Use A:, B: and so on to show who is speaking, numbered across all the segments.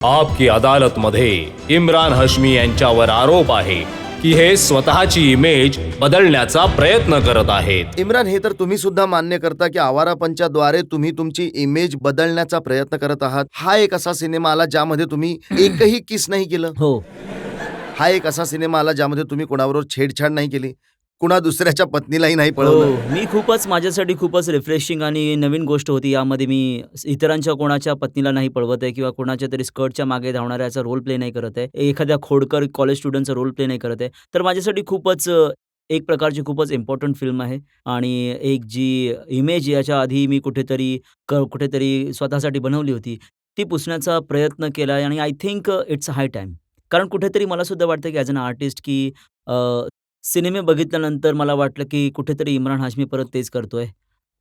A: आपकी अदालत मध्ये इम्रान हाशमी यांच्यावर आरोप आहे की हे स्वतःची इमेज बदलण्याचा प्रयत्न करत आहेत.
B: इम्रान, हे तर तुम्ही सुद्धा मान्य करता की आवारा पंचाद्वारे तुम्ही तुमची इमेज बदलण्याचा प्रयत्न करत आहात. हा एक असा सिनेमा आला ज्यामध्ये तुम्ही एकही किस नाही केलं.
C: हो.
B: हा एक असा सिनेमा आला ज्यामध्ये तुम्ही कोणाबरोबर छेडछाड नाही केली, कुणा दुसऱ्याच्या पत्नीलाही नाही
C: हो,
B: पळवलं.
C: मी खूपच माझ्यासाठी खूपच रिफ्रेशिंग आणि नवीन गोष्ट होती. यामध्ये मी इतरांच्या कोणाच्या पत्नीला नाही पळवत आहे किंवा कोणाच्या तरी स्कर्टच्या मागे धावणाऱ्याचा रोल प्ले नाही करत आहे. एखाद्या खोडकर कॉलेज स्टुडंटचा रोल प्ले नाही करत आहे. तर माझ्यासाठी खूपच एक प्रकारची खूपच इम्पोर्टंट फिल्म आहे आणि एक जी इमेज याच्या आधी मी कुठेतरी स्वतःसाठी बनवली होती, ती पुसण्याचा प्रयत्न केला आणि I think it's a high time. कारण कुठेतरी मला सुद्धा वाटतं की ॲज अन आर्टिस्ट की सिनेमे बघितल्यानंतर मला वाटलं, की कुठेतरी इम्रान हाशमी परत तेच करतोय. तर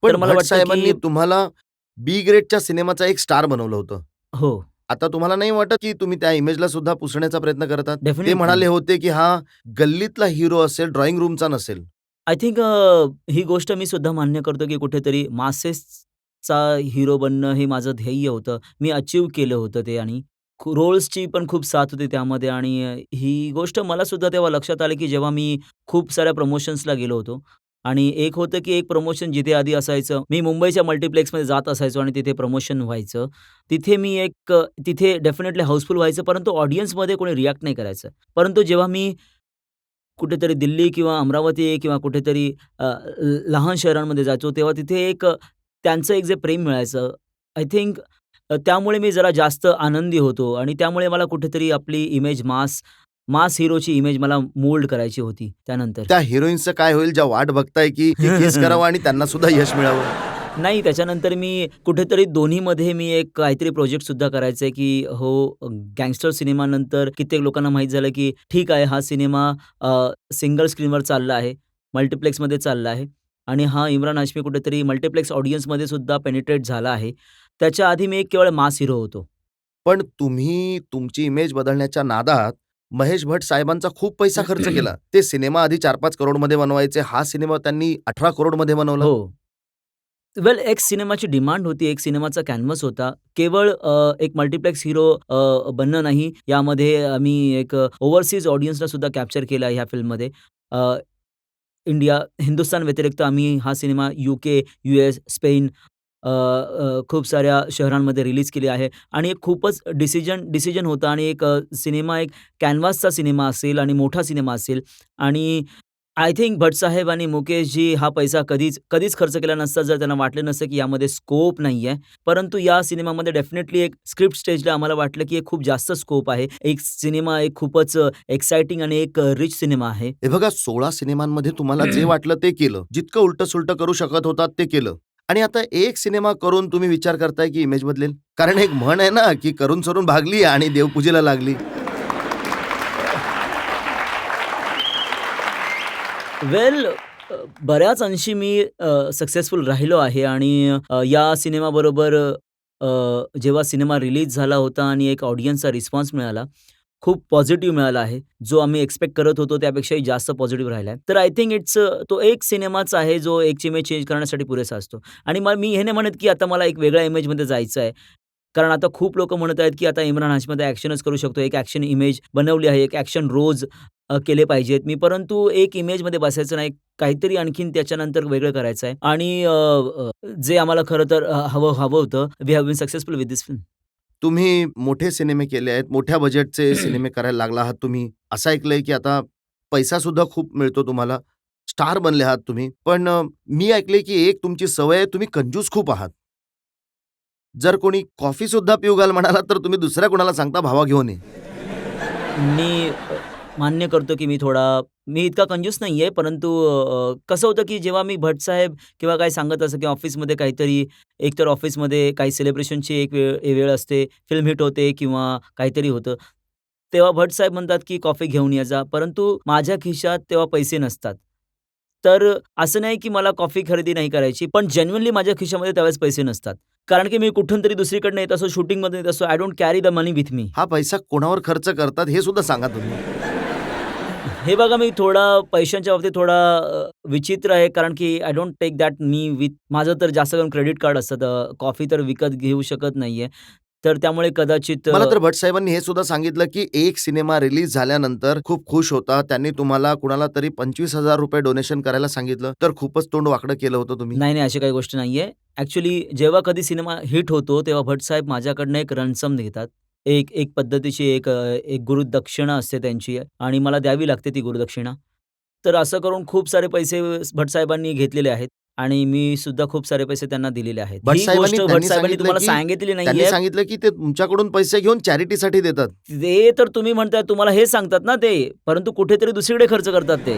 B: पण
C: मला
B: भट
C: वाटतं,
B: साहेबांनी
C: की
B: तुम्हाला बी ग्रेडच्या सिनेमाचा एक स्टार बनवलं होतं.
C: हो,
B: आता तुम्हाला नाही वाटत की तुम्ही त्या इमेजला सुद्धा पुसण्याचा प्रयत्न करतात? ते
C: डेफिनेटली.
B: म्हणाले होते की हा गल्लीतला हिरो असेल, ड्रॉइंग रूमचा नसेल.
C: आय थिंक ही गोष्ट मी सुद्धा मान्य करतो, की कुठेतरी मासेसचा हिरो बनणं हे माझं ध्येय होतं. मी अचीव्ह केलं होतं ते आणि रोल्सची पण खूप साथ होती त्यामध्ये आणि ही गोष्ट मला सुद्धा तेव्हा लक्षात आली, की जेव्हा मी खूप साऱ्या प्रमोशन्सला गेलो होतो आणि एक होतं, की एक प्रमोशन जिथे आधी असायचं. मी मुंबईच्या मल्टिप्लेक्समध्ये जात असायचो आणि तिथे प्रमोशन व्हायचं. तिथे डेफिनेटली हाऊसफुल व्हायचं, परंतु ऑडियन्समध्ये कोणी रिएक्ट नाही करायचं. परंतु जेव्हा मी कुठेतरी दिल्ली किंवा अमरावती किंवा कुठेतरी लहान शहरांमध्ये जायचो, तेव्हा तिथे त्यांचं एक जे प्रेम मिळायचं, आय थिंक त्यामुळे मी जरा जास्त आनंदी होतो आणि त्यामुळे मला कुठेतरी आपली इमेज मास हिरोची इमेज मला मोल्ड करायची होती त्यानंतर.
B: त्या हिरोईन्सचं काय होईल ज्या वाट बघताय की हे केस करावं आणि त्यांना सुद्धा यश मिळावं?
C: नाही, त्याच्यानंतर मी कुठेतरी दोन्हीमध्ये मी एक काहीतरी प्रोजेक्टसुद्धा करायचा आहे, की गँगस्टर सिनेमानंतर कित्येक लोकांना माहीत झालं, की ठीक आहे हा सिनेमा सिंगल स्क्रीनवर चालला आहे, मल्टिप्लेक्समध्ये चालला आहे आणि हा इम्रान हाशमी कुठेतरी मल्टिप्लेक्स ऑडियन्समध्ये सुद्धा पेनिट्रेट झाला आहे. त्याच्या आधी मी एक केवळ मास हिरो होतो.
B: पण तुम्ही तुमची इमेज बदलण्याच्या नादात महेश भट साहेबांचा खूप पैसा खर्च केला. ते सिनेमा आधी 4-5 करोडमध्ये बनवायचे. हा सिनेमा त्यांनी 18 करोडमध्ये बनवला.
C: हो. एक सिनेमाची डिमांड होती, एक सिनेमाचा कॅनव्हास होता. केवळ एक मल्टिप्लेक्स हिरो बनणं नाही, यामध्ये आम्ही एक ओव्हरसीज ऑडियन्सला सुद्धा कॅप्चर केलं आहे ह्या फिल्ममध्ये. हिंदुस्थान व्यतिरिक्त आम्ही हा सिनेमा UK, US, स्पेन खूप साऱ्या शहरांमध्ये रिलीज केली आहे आणि एक खूपच डिसिजन होता आणि सिनेमा एक कॅनव्हासचा सिनेमा असेल आणि मोठा सिनेमा असेल आणि आय थिंक भटसाहेब आणि मुकेशजी हा पैसा कधीच खर्च केला नसता जर त्यांना वाटलं नसतं की यामध्ये स्कोप नाही आहे. परंतु या सिनेमामध्ये डेफिनेटली एक स्क्रिप्ट स्टेजला आम्हाला वाटलं की एक खूप जास्त स्कोप आहे. एक खूपच एक्साइटिंग आणि एक रिच सिनेमा आहे.
B: हे बघा, 16 सिनेमांमध्ये तुम्हाला जे वाटलं ते केलं. जितकं उलटं-सुलटं करू शकत होतात ते केलं. आणि आता एक सिनेमा करून तुम्ही विचार करताय की इमेज बदलेल? कारण एक म्हण आहे ना, की करून सरून भागली आणि देवपूजेला लागली.
C: वेल बऱ्याच अंशी मी सक्सेसफुल राहिलो आहे आणि या सिनेमाबरोबर जेव्हा सिनेमा रिलीज झाला होता आणि एक ऑडियन्सचा रिस्पॉन्स मिळाला, खूप पॉझिटिव्ह मिळाला आहे. जो आम्ही एक्स्पेक्ट करत होतो त्यापेक्षाही जास्त पॉझिटिव्ह राहिला आहे. तर आय थिंक तो एक सिनेमाच आहे जो एक इमेज चेंज करण्यासाठी पुरेसा असतो आणि मी हे नाही म्हणत की आता मला एक वेगळ्या इमेजमध्ये जायचं आहे. कारण आता खूप लोकं म्हणत आहेत की आता इम्रान हाशमी ॲक्शनच करू शकतो. एक ॲक्शन इमेज बनवली आहे. एक ॲक्शन रोज केले पाहिजेत. परंतु एक इमेजमध्ये बसायचं नाही. काहीतरी आणखीन त्याच्यानंतर वेगळं करायचं आहे आणि जे आम्हाला खरं तर हवं होतं. We have been successful with this film.
B: तुम्ही मोठे सिनेमे केले आहेत. मोठ्या बजेटचे सिनेमे करायला लागला आहात तुम्ही. असं ऐकलंय की आता पैसा सुद्धा खूप मिळतो तुम्हाला. स्टार बनले आहात तुम्ही. पण मी ऐकलंय की एक तुमची सवय आहे, तुम्ही कंजूस खूप आहात. जर कोणी कॉफी सुद्धा पिऊ घाल म्हणाला तर तुम्ही दुसऱ्या कोणाला सांगता भावा घेऊन ये.
C: मी मान्य करतो, की मी इतका कंजूस नाहीये, परंतु कसं होतं, की जेव्हा मी भटसाहेब किंवा काही सांगत असं, की ऑफिसमध्ये काहीतरी एकतर ऑफिसमध्ये काही सेलिब्रेशनची एक वेळ असते, फिल्म हिट होते किंवा काहीतरी होतं. तेव्हा भटसाहेब म्हणतात, की कॉफी घेऊन ये जा, परंतु माझ्या खिशात तेव्हा पैसे नसतात. तर असं नाही, की मला कॉफी खरेदी नाही करायची, पण जेन्युइनली माझ्या खिशामध्ये त्यावेळेस पैसे नसतात. कारण की मी कुठून तरी दुसरीकडनं येत असो, शूटिंगमधून येत असो, I don't carry the money with me.
B: हा पैसा कोणावर खर्च करतात हे सुद्धा सांगा तुम्ही.
C: हे बघा, मी पैशांच्या बाबतीत विचित्र आहे, कारण की आय डोंट टेक दॅट मी विथ माझं तर जास्त करून क्रेडिट कार्ड असतं. कॉफी तर विकत घेऊ शकत नाहीये. तर त्यामुळे कदाचित
B: मला तर भट साहेबांनी हे सुद्धा सांगितलं, की एक सिनेमा रिलीज झाल्यानंतर खूप खुश होता. त्यांनी तुम्हाला कुणाला तरी ₹25,000 डोनेशन करायला सांगितलं. तर खूपच तोंड वाकडं केलं होतं तुम्ही.
C: नाही, नाही, अशी काही गोष्ट नाहीये. ॲक्चुअली जेव्हा कधी सिनेमा हिट होतो, तेव्हा भट साहेब माझ्याकडनं एक रनसम घेतात. एक एक पद्धतीची एक गुरुदक्षिणा असते त्यांची आणि मला द्यावी लागते ती गुरुदक्षिणा. तर असं करून खूप सारे पैसे भट साहेबांनी घेतलेले आहेत आणि मी सुद्धा खूप सारे पैसे त्यांना दिलेले आहेत.
B: भट
C: ही
B: साहेबांनी
C: गोष्ट भट
B: त्यांनी
C: साहेबांनी
B: सांगितलं,
C: तुम्हाला
B: की
C: सांगितली
B: त्यांनी
C: नाहीये.
B: सांगितलं, की ते तुमच्याकडून पैसे घेऊन चॅरिटीसाठी देतात.
C: ते तर तुम्ही म्हणताय तुम्हाला हे सांगतात ना ते, परंतु कुठेतरी दुसरीकडे खर्च करतात ते.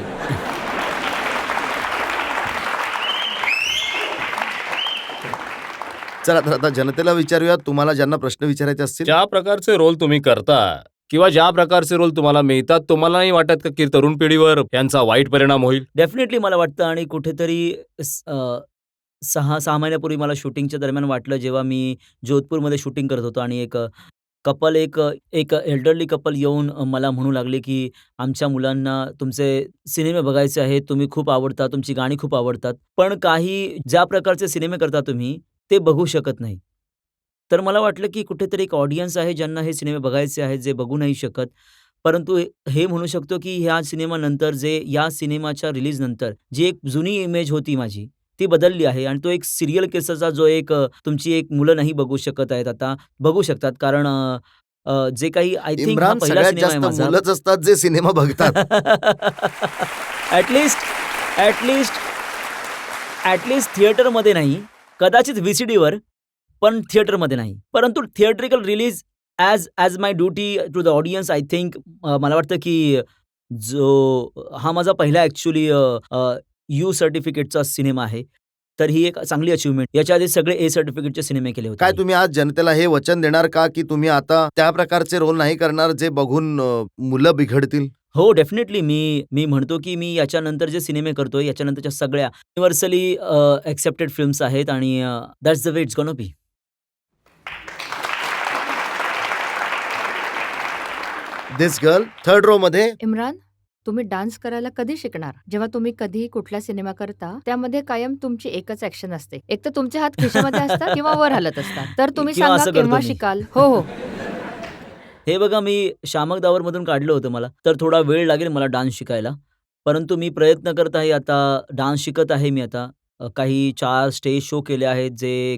B: चला तर आता जनतेला विचारूया, तुम्हाला ज्यांना प्रश्न विचारायचे असतील.
A: ज्या प्रकारचे रोल तुम्ही करता किंवा ज्या प्रकारचे रोल तुम्हाला मिळतात, तुम्हाला नाही वाटत का की तरुण पिढीवर यांचा वाईट परिणाम होईल?
C: डेफिनेटली मला वाटतं आणि कुठेतरी 6 महिन्यापूर्वी मला शूटिंगच्या दरम्यान वाटलं जेव्हा मी जोधपूरमध्ये शूटिंग करत होतो आणि एक एल्डरली कपल येऊन मला म्हणू लागले, की "आमच्या मुलांना तुमचे सिनेमे बघायचे आहेत. तुम्ही खूप आवडता, तुमची गाणी खूप आवडतात. पण काही ज्या प्रकारचे सिनेमे करता तुम्ही, ते बघू शकत नाही." तर मला वाटलं, की कुठेतरी एक ऑडियन्स आहे ज्यांना हे सिनेमे बघायचे आहेत, जे बघू नाही शकत. परंतु हे म्हणू शकतो, की ह्या सिनेमानंतर या सिनेमाच्या रिलीजनंतर जी एक जुनी इमेज होती माझी, ती बदलली आहे आणि तो एक सीरियल केसचा जो तुमची एक मुलं नाही बघू शकत आहेत आता, बघू शकतात. कारण अ, अ, जे काही आय थिंक हा
B: इम्रान
C: पहिला
B: सगळ्यात
C: सिनेमा आहे
B: जास्त
C: माझा.
B: मुलंच असतात जे सिनेमा बघतात.
C: At least at least at least थिएटरमध्ये नाही, कदाचित व्ही-सी-डीवर, पण थिएटरमध्ये नाही. परंतु theatrical release as my duty to the audience I think मला वाटतं की हा माझा पहिला ॲक्चुअली यू सर्टिफिकेटचा सिनेमा आहे. तर ही एक चांगली अचीव्हमेंट. याच्या आधी सगळे ए सर्टिफिकेटचे सिनेमे केले होते
B: काय
C: मी.
B: तुम्ही आज जनतेला हे वचन देणार का, की तुम्ही आता त्या प्रकारचे रोल नाही करणार जे बघून मुलं बिघडतील?
C: हो, डेफिनेटली मी म्हणतो की मी याच्यानंतर जे सिनेमे करतोय, याच्यानंतरच्या सगळ्या युनिव्हर्सली एक्सेप्टेड फिल्म्स आहेत आणि that's the way it's gonna be.
B: This girl third row मध्ये.
D: इम्रान, तुम्ही डान्स करायला कधी शिकणार? जेव्हा तुम्ही कधीही कुठला सिनेमा करता, त्यामध्ये कायम तुमची एकच ॲक्शन असते. एक तर तुमचे हात खिशामध्ये असतात किंवा वर हलत असतात. तर तुम्ही
C: किंवा
D: सांगा
C: असं करतो
D: केव्हा
C: मी.
D: शिकाल? हो, हो.
C: हे बघा मी शामक दावरमधून काढलं होतं मला. तर थोडा वेळ लागेल मला डान्स शिकायला. परंतु मी प्रयत्न करत आहे आता डान्स शिकत आहे मी आता. काही 4 स्टेज शो केले आहेत जे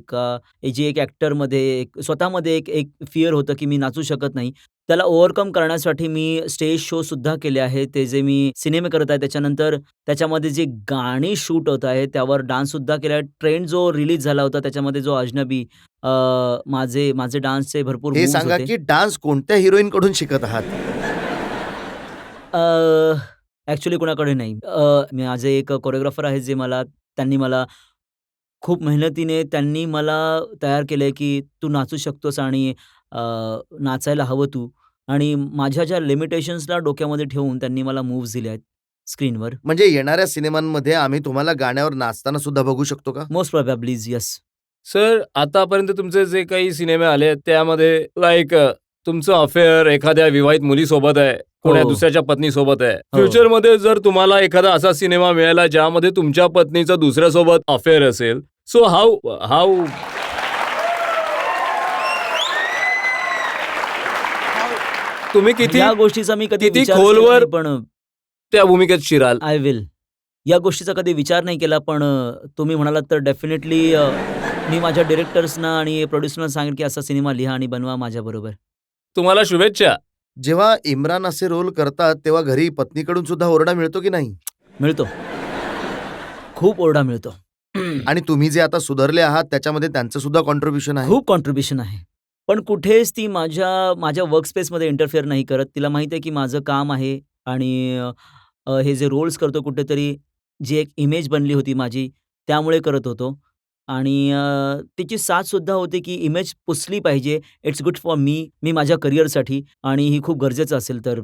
C: जी एक ॲक्टरमध्ये स्वतःमध्ये एक फिअर होतं की मी नाचू शकत नाही. त्याला ओव्हरकम करण्यासाठी मी स्टेज शोसुद्धा केले आहेत. ते जे मी सिनेमे करत आहे त्याच्यानंतर त्याच्यामध्ये जी गाणी शूट होत आहेत त्यावर डान्ससुद्धा केला आहे. ट्रेंड जो रिलीज झाला होता त्याच्यामध्ये जो अजनबी माझे डान्सचे भरपूर
B: हे
C: मूव्हज
B: सांगा,
C: होते.
B: की डान्स कोणत्या हिरोईन कडून शिकत आहात?
C: ॲक्चुअली कोणाकडे नाही. माझे एक कोरिओग्राफर आहेत जे त्यांनी मला खूप मेहनतीने त्यांनी मला तयार केलंय, की तू नाचू शकतोस आणि नाचायला हवं तू आणि माझ्या ज्या लिमिटेशन्सला डोक्यामध्ये ठेवून त्यांनी मला मूव्हज दिले आहेत स्क्रीनवर.
B: म्हणजे येणाऱ्या सिनेमांमध्ये आम्ही तुम्हाला गाण्यावर नाचताना सुद्धा बघू शकतो का?
C: Most प्रोबॅबलीज yes.
A: सर, आतापर्यंत तुमचे जे काही सिनेमे आले आहेत, त्यामध्ये तुमचं अफेअर एखाद्या विवाहित मुलीसोबत आहे, कोण्या
C: हो.
A: दुसऱ्याच्या पत्नीसोबत आहे.
C: हो.
A: फ्युचरमध्ये जर तुम्हाला एखादा असा सिनेमा मिळाला ज्यामध्ये तुमच्या पत्नीचं दुसऱ्यासोबत अफेअर असेल, सो हाऊ हाऊ तुम्ही किती
C: या गोष्टीचा मी कधी
A: किती
C: विचारच केला
A: खोलवर
C: नाही, पण
A: त्या भूमिकेत शिराल?
C: I will. या गोष्टीचा कधी विचार नाही केला, पण तुम्ही म्हणालात तर डेफिनेटली मी माझ्या डिरेक्टर्सना आणि प्रोड्युसरना सांगेन, की असा सिनेमा लिहा आणि बनवा माझ्याबरोबर.
A: तुम्हाला शुभेच्छा.
B: जेव्हा इम्रान असे रोल करतात, तेव्हा घरी पत्नीकडून सुद्धा ओरडा मिळतो की नाही?
C: मिळतो. खूप ओरडा मिळतो.
B: आणि तुम्ही जे आता सुधारले आहात, त्याच्यामध्ये त्यांचं सुद्धा कॉन्ट्रिब्युशन आहे?
C: खूप कॉन्ट्रिब्युशन आहे. पण कुठेच ती माझ्या वर्क स्पेसमध्ये इंटरफेअर नाही करत. तिला माहिती आहे, की माझं काम आहे आणि हे जे रोल्स करतो कुठेतरी जी एक इमेज बनली होती माझी, त्यामुळे करत होतो आणि तिची साथ सुद्धा होती, की इमेज पुसली पाहिजे. इट्स गुड फॉर मी माझ्या करिअरसाठी आणि ही खूप गरजेचं असेल तर.